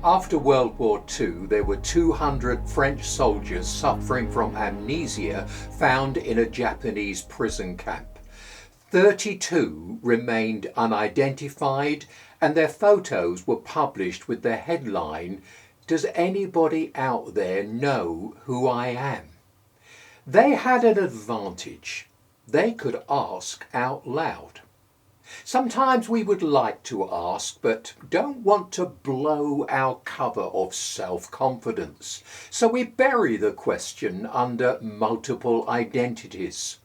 After World War II, there were 200 French soldiers suffering from amnesia found in a Japanese prison camp. 32 remained unidentified, and their photos were published with the headline, "Does anybody out there know who I am?" They had an advantage. They could ask out loud. Sometimes we would like to ask, but don't want to blow our cover of self-confidence. So we bury the question under multiple identities.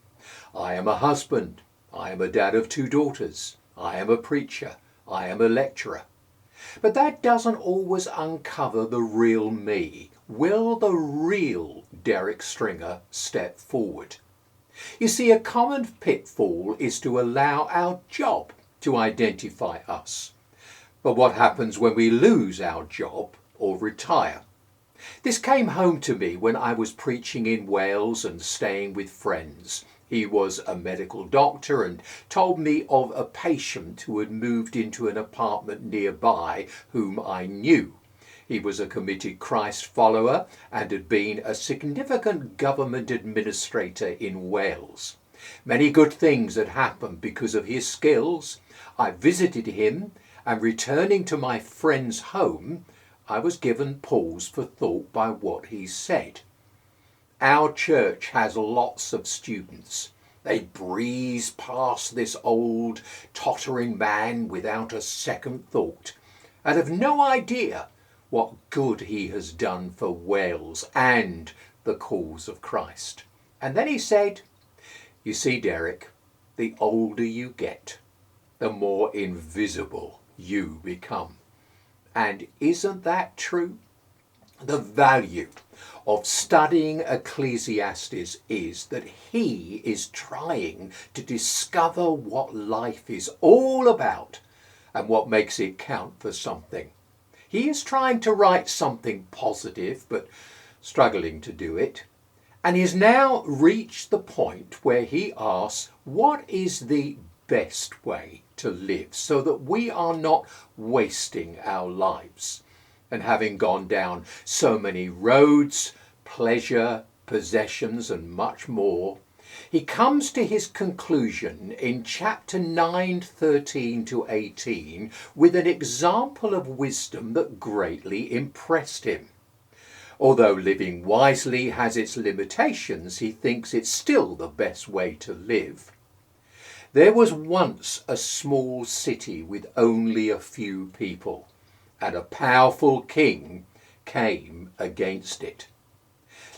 I am a husband. I am a dad of 2 daughters. I am a preacher. I am a lecturer. But that doesn't always uncover the real me. Will the real Derek Stringer step forward? You see, a common pitfall is to allow our job to identify us. But what happens when we lose our job or retire? This came home to me when I was preaching in Wales and staying with friends. He was a medical doctor and told me of a patient who had moved into an apartment nearby whom I knew. He was a committed Christ follower and had been a significant government administrator in Wales. Many good things had happened because of his skills. I visited him, and returning to my friend's home, I was given pause for thought by what he said. Our church has lots of students. They breeze past this old, tottering man without a second thought, and have no idea what good he has done for Wales and the cause of Christ. And then he said, "You see, Derek, the older you get, the more invisible you become." And isn't that true? The value of studying Ecclesiastes is that he is trying to discover what life is all about and what makes it count for something. He is trying to write something positive, but struggling to do it. And he's now reached the point where he asks, what is the best way to live so that we are not wasting our lives? And having gone down so many roads, pleasure, possessions, and much more, he comes to his conclusion in chapter 9, 13 to 18 with an example of wisdom that greatly impressed him. Although living wisely has its limitations, he thinks it's still the best way to live. There was once a small city with only a few people, and a powerful king came against it.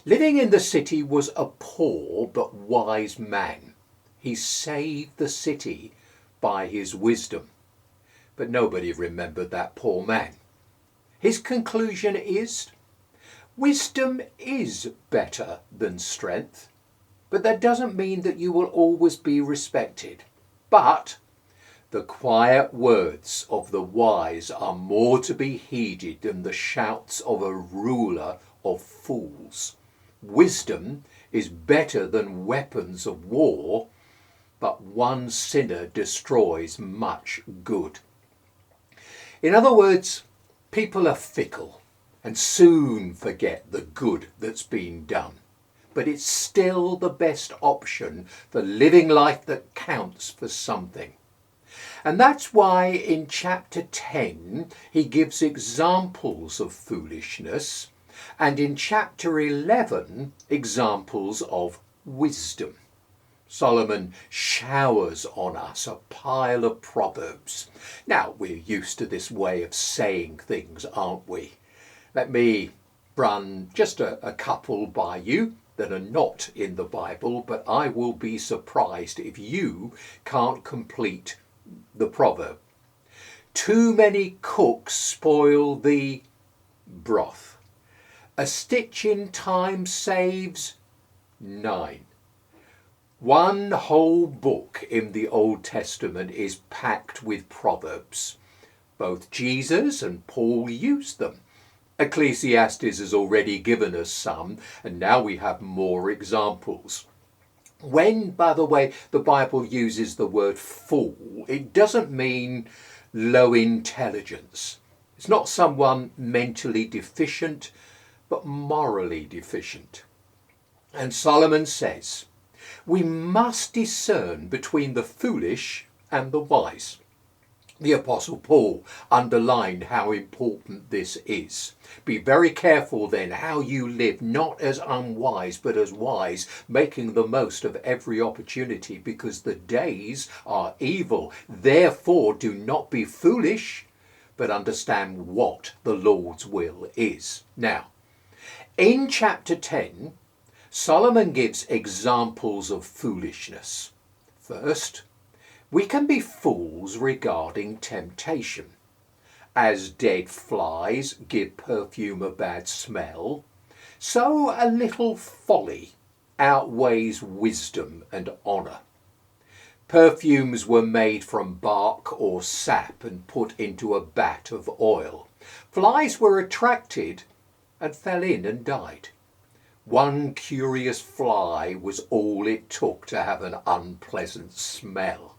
Living in the city was a poor but wise man. He saved the city by his wisdom. But nobody remembered that poor man. His conclusion is, wisdom is better than strength, but that doesn't mean that you will always be respected. But the quiet words of the wise are more to be heeded than the shouts of a ruler of fools. Wisdom is better than weapons of war, but one sinner destroys much good. In other words, people are fickle and soon forget the good that's been done. But it's still the best option for living life that counts for something. And that's why in chapter 10 he gives examples of foolishness, and in chapter 11 examples of wisdom. Solomon showers on us a pile of proverbs. Now, we're used to this way of saying things, aren't we? Let me run just a couple by you that are not in the Bible, but I will be surprised if you can't complete the proverb. Too many cooks spoil the broth. A stitch in time saves 9. One whole book in the Old Testament is packed with proverbs. Both Jesus and Paul used them. Ecclesiastes has already given us some, and now we have more examples. When, by the way, the Bible uses the word fool, it doesn't mean low intelligence. It's not someone mentally deficient, but morally deficient. And Solomon says, we must discern between the foolish and the wise. The Apostle Paul underlined how important this is. Be very careful then how you live, not as unwise, but as wise, making the most of every opportunity, because the days are evil. Therefore, do not be foolish, but understand what the Lord's will is. Now, in chapter 10, Solomon gives examples of foolishness. First, we can be fools regarding temptation. As dead flies give perfume a bad smell, so a little folly outweighs wisdom and honour. Perfumes were made from bark or sap and put into a vat of oil. Flies were attracted and fell in and died. One curious fly was all it took to have an unpleasant smell.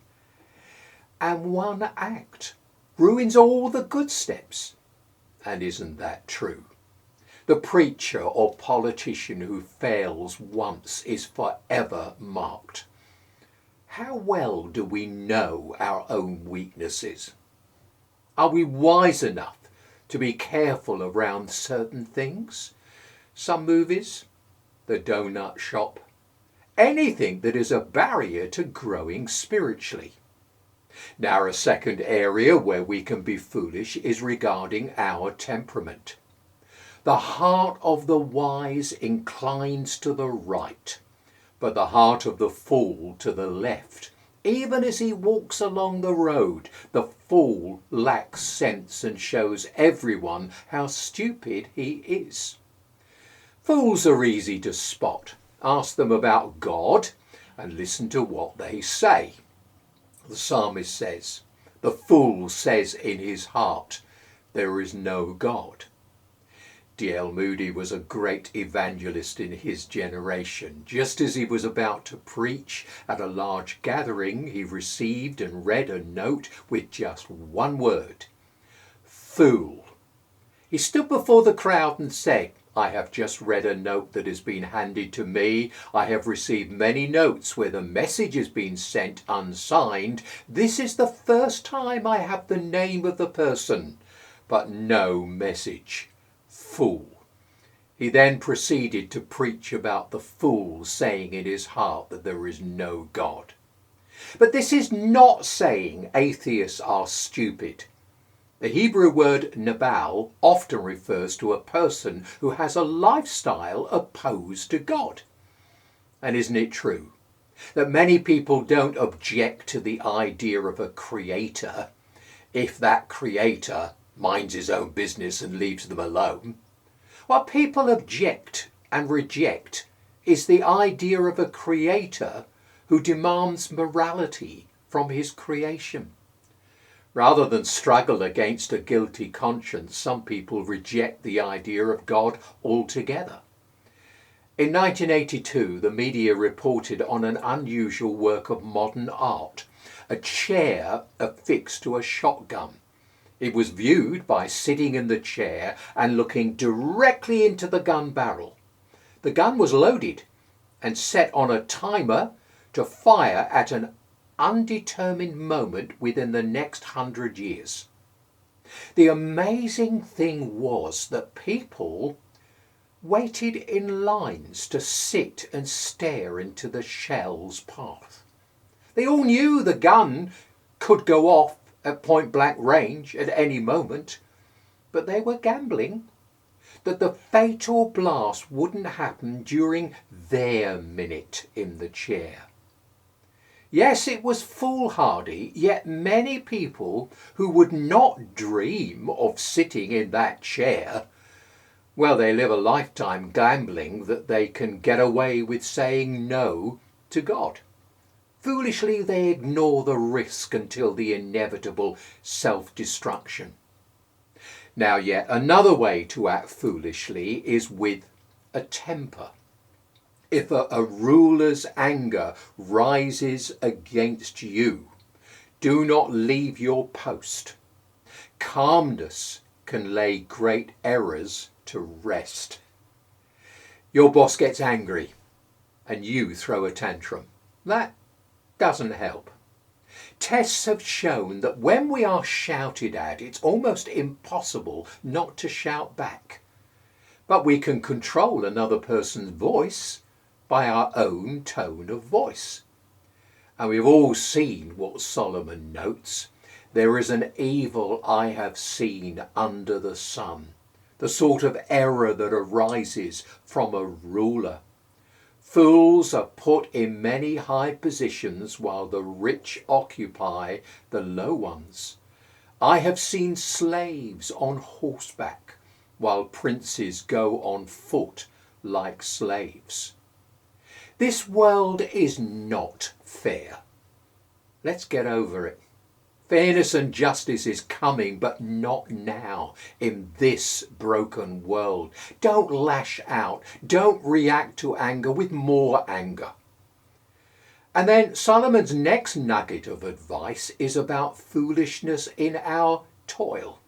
And one act ruins all the good steps. And isn't that true? The preacher or politician who fails once is forever marked. How well do we know our own weaknesses? Are we wise enough to be careful around certain things? Some movies, the donut shop, anything that is a barrier to growing spiritually. Now, a second area where we can be foolish is regarding our temperament. The heart of the wise inclines to the right, but the heart of the fool to the left. Even as he walks along the road, the fool lacks sense and shows everyone how stupid he is. Fools are easy to spot. Ask them about God and listen to what they say. The psalmist says, the fool says in his heart, there is no God. D.L. Moody was a great evangelist in his generation. Just as he was about to preach at a large gathering, he received and read a note with just one word, fool. He stood before the crowd and said, I have just read a note that has been handed to me. I have received many notes where the message has been sent unsigned. This is the first time I have the name of the person, but no message. Fool. He then proceeded to preach about the fool saying in his heart that there is no God. But this is not saying atheists are stupid. The Hebrew word nabal often refers to a person who has a lifestyle opposed to God. And isn't it true that many people don't object to the idea of a creator if that creator minds his own business and leaves them alone? What people object and reject is the idea of a creator who demands morality from his creation. Rather than struggle against a guilty conscience, some people reject the idea of God altogether. In 1982, the media reported on an unusual work of modern art, a chair affixed to a shotgun. It was viewed by sitting in the chair and looking directly into the gun barrel. The gun was loaded and set on a timer to fire at an undetermined moment within the next 100 years. The amazing thing was that people waited in lines to sit and stare into the shell's path. They all knew the gun could go off at point blank range at any moment, but they were gambling that the fatal blast wouldn't happen during their minute in the chair. Yes, it was foolhardy, yet many people who would not dream of sitting in that chair, well, they live a lifetime gambling that they can get away with saying no to God. Foolishly, they ignore the risk until the inevitable self-destruction. Now, yet another way to act foolishly is with a temper. If a ruler's anger rises against you, do not leave your post. Calmness can lay great errors to rest. Your boss gets angry and you throw a tantrum. That doesn't help. Tests have shown that when we are shouted at, it's almost impossible not to shout back. But we can control another person's voice by our own tone of voice. And we've all seen what Solomon notes. There is an evil I have seen under the sun, the sort of error that arises from a ruler. Fools are put in many high positions while the rich occupy the low ones. I have seen slaves on horseback while princes go on foot like slaves. This world is not fair. Let's get over it. Fairness and justice is coming, but not now, in this broken world. Don't lash out. Don't react to anger with more anger. And then Solomon's next nugget of advice is about foolishness in our toil.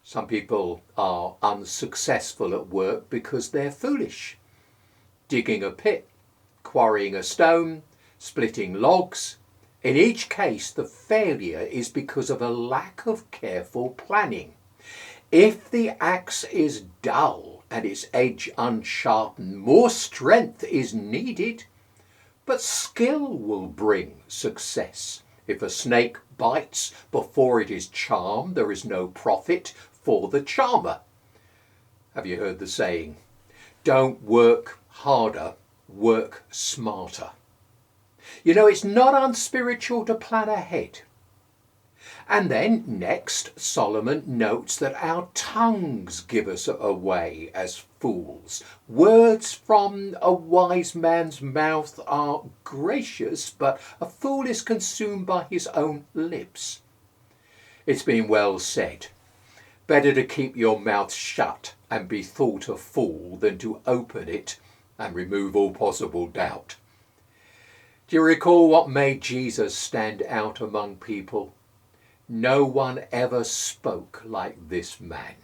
Some people are unsuccessful at work because they're foolish. Digging a pit, quarrying a stone, splitting logs. In each case, the failure is because of a lack of careful planning. If the axe is dull and its edge unsharpened, more strength is needed. But skill will bring success. If a snake bites before it is charmed, there is no profit for the charmer. Have you heard the saying? Don't work harder, work smarter. You know, it's not unspiritual to plan ahead. And then next, Solomon notes that our tongues give us away as fools. Words from a wise man's mouth are gracious, but a fool is consumed by his own lips. It's been well said. Better to keep your mouth shut and be thought a fool than to open it and remove all possible doubt. Do you recall what made Jesus stand out among people? No one ever spoke like this man.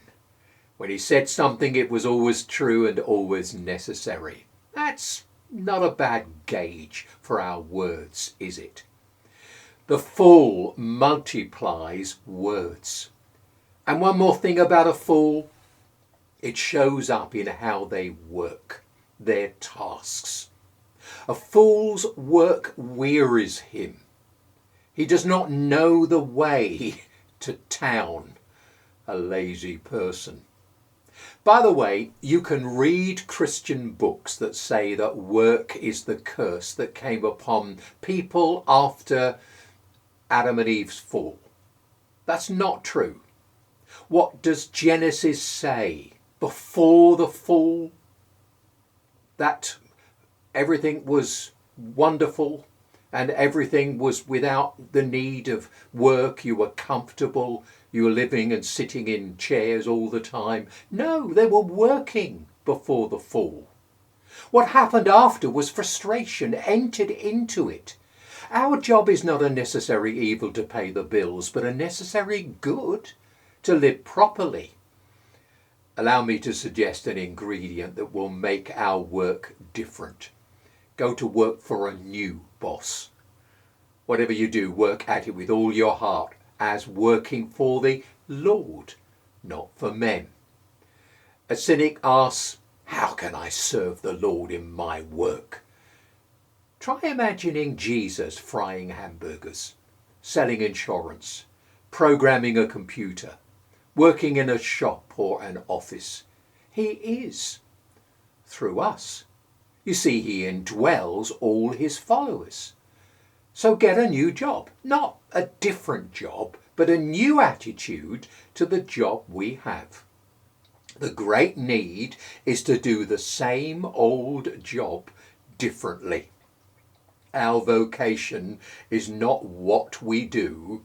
When he said something, it was always true and always necessary. That's not a bad gauge for our words, is it? The fool multiplies words. And one more thing about a fool, it shows up in how they work, their tasks. A fool's work wearies him. He does not know the way to town, a lazy person. By the way, you can read Christian books that say that work is the curse that came upon people after Adam and Eve's fall. That's not true. What does Genesis say? Before the fall, that everything was wonderful and everything was without the need of work. You were comfortable. You were living and sitting in chairs all the time. No, they were working before the fall. What happened after was frustration entered into it. Our job is not a necessary evil to pay the bills, but a necessary good to live properly. Allow me to suggest an ingredient that will make our work different. Go to work for a new boss. Whatever you do, work at it with all your heart, as working for the Lord, not for men. A cynic asks, how can I serve the Lord in my work? Try imagining Jesus frying hamburgers, selling insurance, programming a computer, working in a shop or an office. He is, through us. You see, he indwells all his followers. So get a new job, not a different job, but a new attitude to the job we have. The great need is to do the same old job differently. Our vocation is not what we do,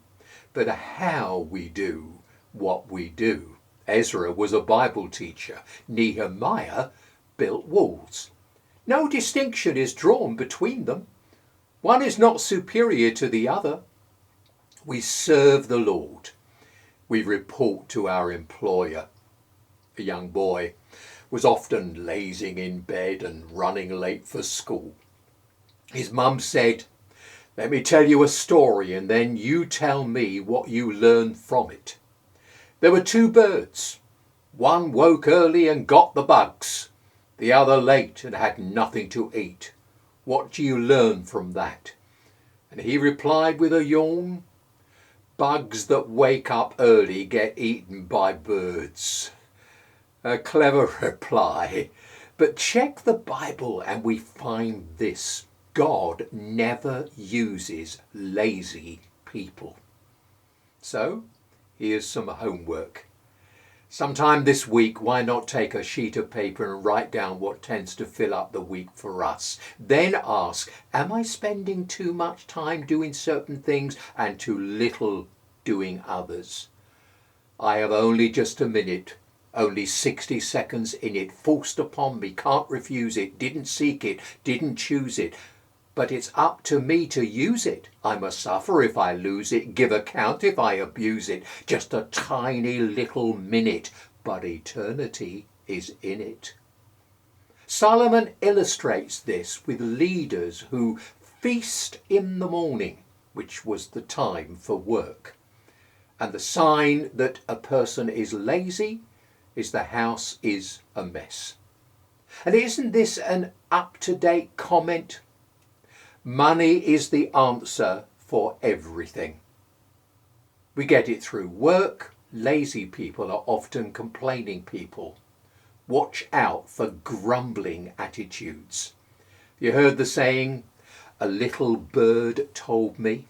but how we do what we do. Ezra was a Bible teacher. Nehemiah built walls. No distinction is drawn between them. One is not superior to the other. We serve the Lord. we report to our employer. A young boy was often lazing in bed and running late for school. His mum said, "Let me tell you a story and then you tell me what you learned from it. There were two birds. One woke early and got the bugs. The other late and had nothing to eat. What do you learn from that?" And he replied with a yawn, "Bugs that wake up early get eaten by birds." A clever reply, but check the Bible and we find this: God never uses lazy people. So, here's some homework. Sometime this week, why not take a sheet of paper and write down what tends to fill up the week for us? Then ask, am I spending too much time doing certain things and too little doing others? I have only just a minute, only 60 seconds in it, forced upon me, can't refuse it, didn't seek it, didn't choose it. But it's up to me to use it. I must suffer if I lose it, give account if I abuse it. Just a tiny little minute, but eternity is in it. Solomon illustrates this with leaders who feast in the morning, which was the time for work. And the sign that a person is lazy is the house is a mess. And isn't this an up-to-date comment? Money is the answer for everything. We get it through work. Lazy people are often complaining people. Watch out for grumbling attitudes. You heard the saying, "A little bird told me"?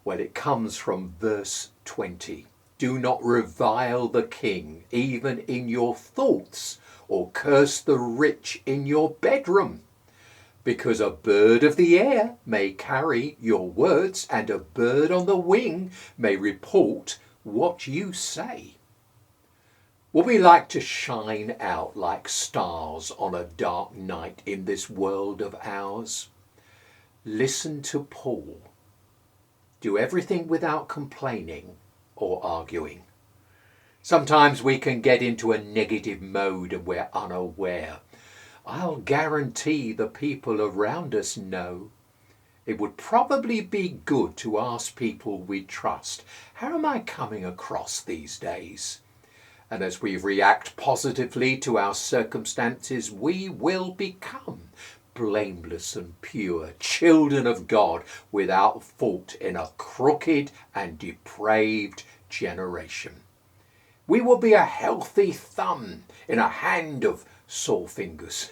Well, it comes from verse 20. Do not revile the king, even in your thoughts, or curse the rich in your bedroom. Because a bird of the air may carry your words, and a bird on the wing may report what you say. Would we like to shine out like stars on a dark night in this world of ours? Listen to Paul. Do everything without complaining or arguing. Sometimes we can get into a negative mode and we're unaware. I'll guarantee the people around us know. It would probably be good to ask people we trust, how am I coming across these days? And as we react positively to our circumstances, we will become blameless and pure, children of God without fault in a crooked and depraved generation. We will be a healthy thumb in a hand of sore fingers.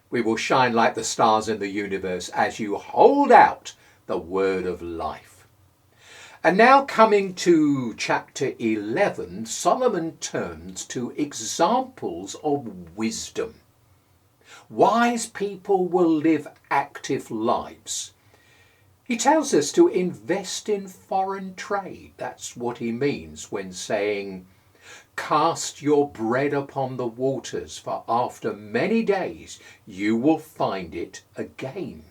We will shine like the stars in the universe as you hold out the word of life. And now coming to chapter 11, Solomon turns to examples of wisdom. Wise people will live active lives. He tells us to invest in foreign trade. That's what he means when saying, "Cast your bread upon the waters, for after many days you will find it again."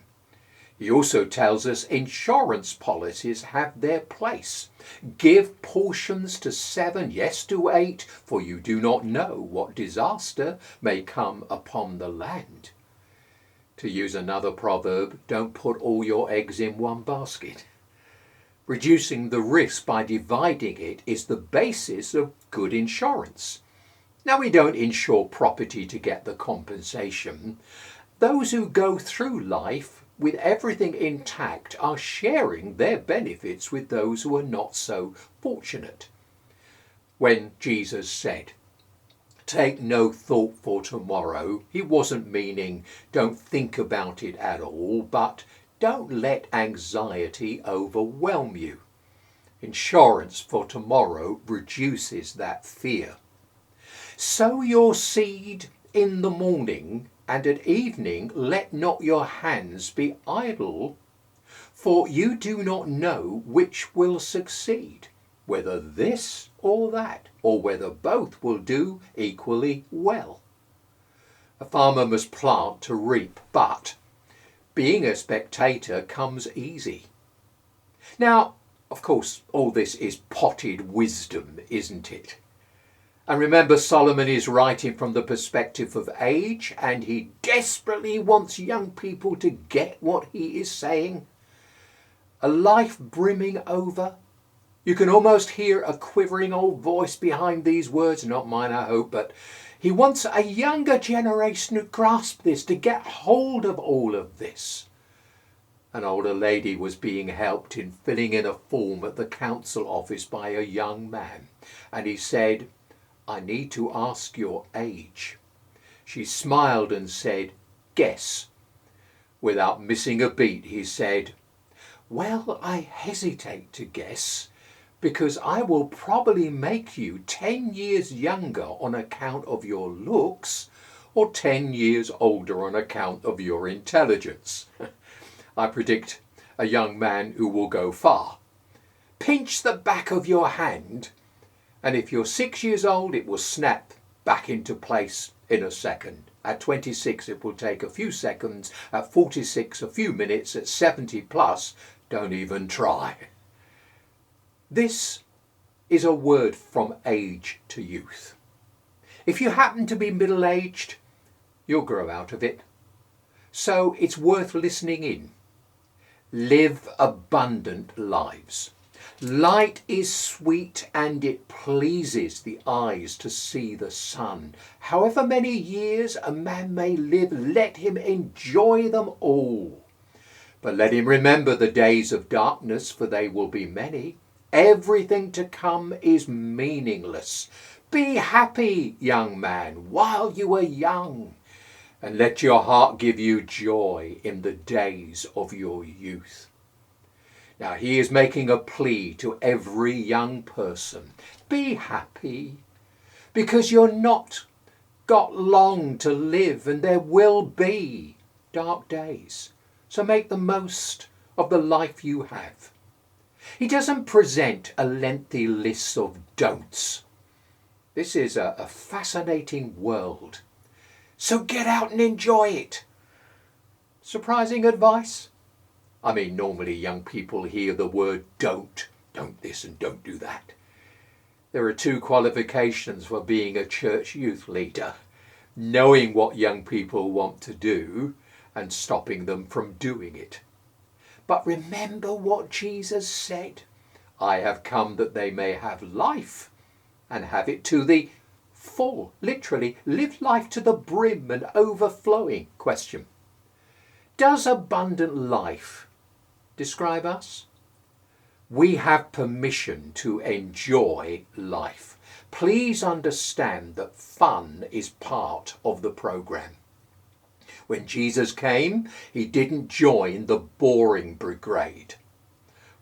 He also tells us insurance policies have their place. Give portions to 7, yes to 8, for you do not know what disaster may come upon the land. To use another proverb, don't put all your eggs in one basket. Reducing the risk by dividing it is the basis of good insurance. Now, we don't insure property to get the compensation. Those who go through life with everything intact are sharing their benefits with those who are not so fortunate. When Jesus said, "Take no thought for tomorrow," he wasn't meaning don't think about it at all, but don't let anxiety overwhelm you. Insurance for tomorrow reduces that fear. Sow your seed in the morning, and at evening let not your hands be idle, for you do not know which will succeed, whether this or that, or whether both will do equally well. A farmer must plant to reap, but being a spectator comes easy. Now, Of course, all this is potted wisdom, isn't it? And remember, Solomon is writing from the perspective of age, and he desperately wants young people to get what he is saying. A life brimming over. You can almost hear a quivering old voice behind these words, not mine, I hope, but he wants a younger generation to grasp this, to get hold of all of this. An older lady was being helped in filling in a form at the council office by a young man, and he said, "I need to ask your age." She smiled and said, "Guess." Without missing a beat, he said, "Well, I hesitate to guess, because I will probably make you 10 years younger on account of your looks, or 10 years older on account of your intelligence." I predict a young man who will go far. Pinch the back of your hand, and if you're 6 years old, it will snap back into place in a second. At 26, it will take a few seconds. At 46, a few minutes. At 70 plus, don't even try. This is a word from age to youth. If you happen to be middle-aged, you'll grow out of it. So it's worth listening in. Live abundant lives. Light is sweet and it pleases the eyes to see the sun. However many years a man may live, let him enjoy them all. But let him remember the days of darkness, for they will be many. Everything to come is meaningless. Be happy, young man, while you are young, and let your heart give you joy in the days of your youth. Now he is making a plea to every young person. Be happy, because you're not got long to live, and there will be dark days. So make the most of the life you have. He doesn't present a lengthy list of don'ts. This is a fascinating world. So get out and enjoy it. Surprising advice? I mean, normally young people hear the word don't this and don't do that. There are 2 qualifications for being a church youth leader: knowing what young people want to do and stopping them from doing it. But remember what Jesus said. I have come that they may have life and have it to the full. Literally, live life to the brim and overflowing. Question: does abundant life describe us? We have permission to enjoy life. Please understand that fun is part of the program. When Jesus came, he didn't join the boring brigade.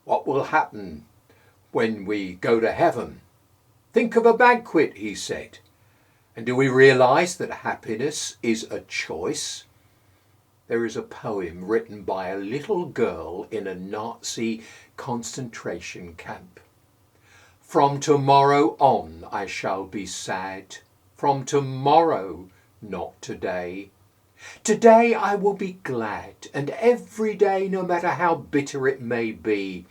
What will happen when we go to heaven? Think of a banquet, he said. And do we realize that happiness is a choice? There is a poem written by a little girl in a Nazi concentration camp. From tomorrow on I shall be sad. From tomorrow, not today. Today I will be glad, and every day, no matter how bitter it may be,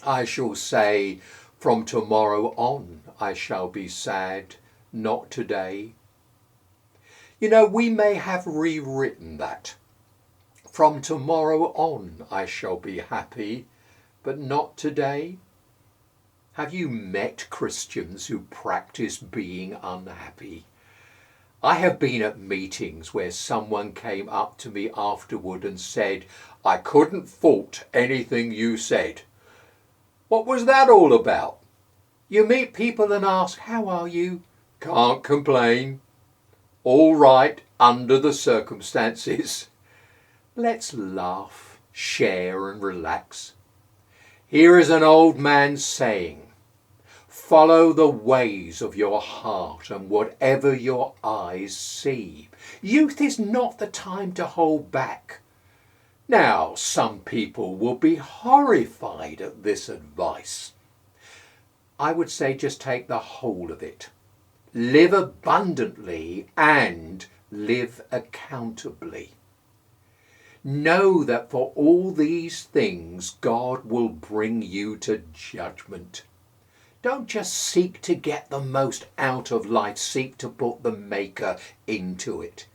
I shall say, from tomorrow on I shall be sad, not today. You know, we may have rewritten that. From tomorrow on I shall be happy, but not today. Have you met Christians who practice being unhappy? I have been at meetings where someone came up to me afterward and said, I couldn't fault anything you said. What was that all about? You meet people and ask, how are you? Can't complain. All right under the circumstances. Let's laugh, share and relax. Here is an old man saying, follow the ways of your heart and whatever your eyes see. Youth is not the time to hold back. Now, some people will be horrified at this advice. I would say just take the whole of it. Live abundantly and live accountably. Know that for all these things God will bring you to judgment. Don't just seek to get the most out of life, seek to put the Maker into it.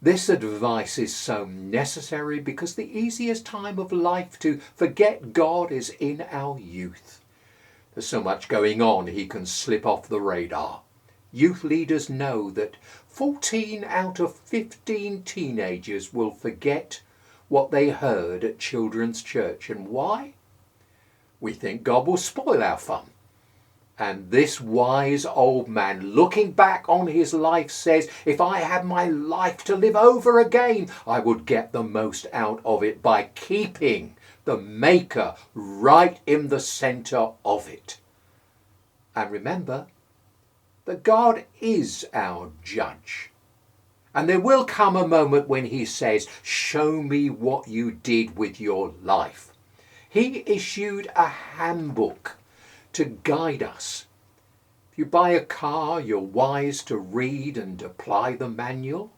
This advice is so necessary because the easiest time of life to forget God is in our youth. There's so much going on, he can slip off the radar. Youth leaders know that 14 out of 15 teenagers will forget what they heard at children's church. And why? We think God will spoil our fun. And this wise old man, looking back on his life, says, if I had my life to live over again, I would get the most out of it by keeping the Maker right in the centre of it. And remember that God is our judge. And there will come a moment when he says, show me what you did with your life. He issued a handbook to guide us. If you buy a car, you're wise to read and apply the manual.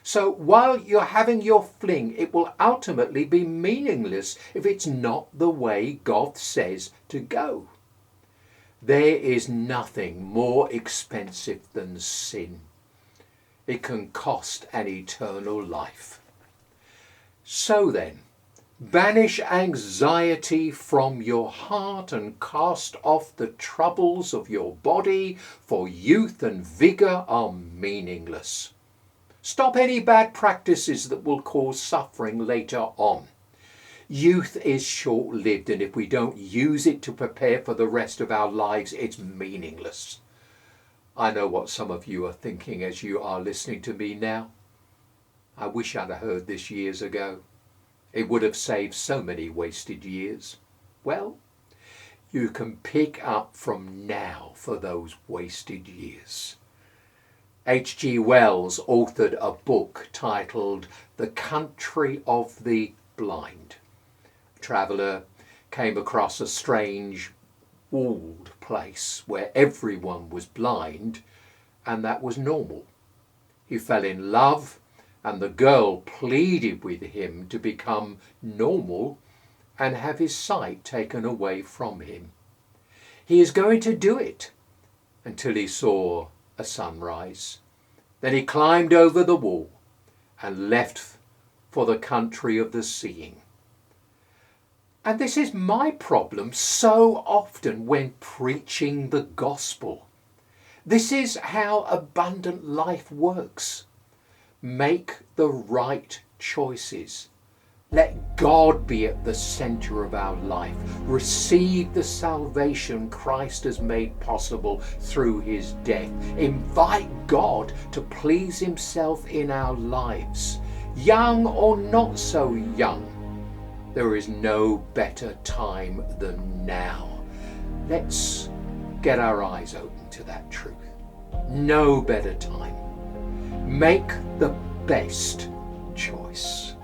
So while you're having your fling, it will ultimately be meaningless if it's not the way God says to go. There is nothing more expensive than sin. It can cost an eternal life. So then, banish anxiety from your heart and cast off the troubles of your body, for youth and vigour are meaningless. Stop any bad practices that will cause suffering later on. Youth is short-lived, and if we don't use it to prepare for the rest of our lives, it's meaningless. I know what some of you are thinking as you are listening to me now. I wish I'd heard this years ago. It would have saved so many wasted years. Well, you can pick up from now for those wasted years. H.G. Wells authored a book titled The Country of the Blind. A traveller came across a strange walled place where everyone was blind, and that was normal. He fell in love, and the girl pleaded with him to become normal and have his sight taken away from him. He is going to do it until he saw a sunrise. Then he climbed over the wall and left for the country of the seeing. And this is my problem so often when preaching the gospel. This is how abundant life works. Make the right choices. Let God be at the centre of our life. Receive the salvation Christ has made possible through his death. Invite God to please himself in our lives. Young or not so young, there is no better time than now. Let's get our eyes open to that truth. No better time. Make the best choice.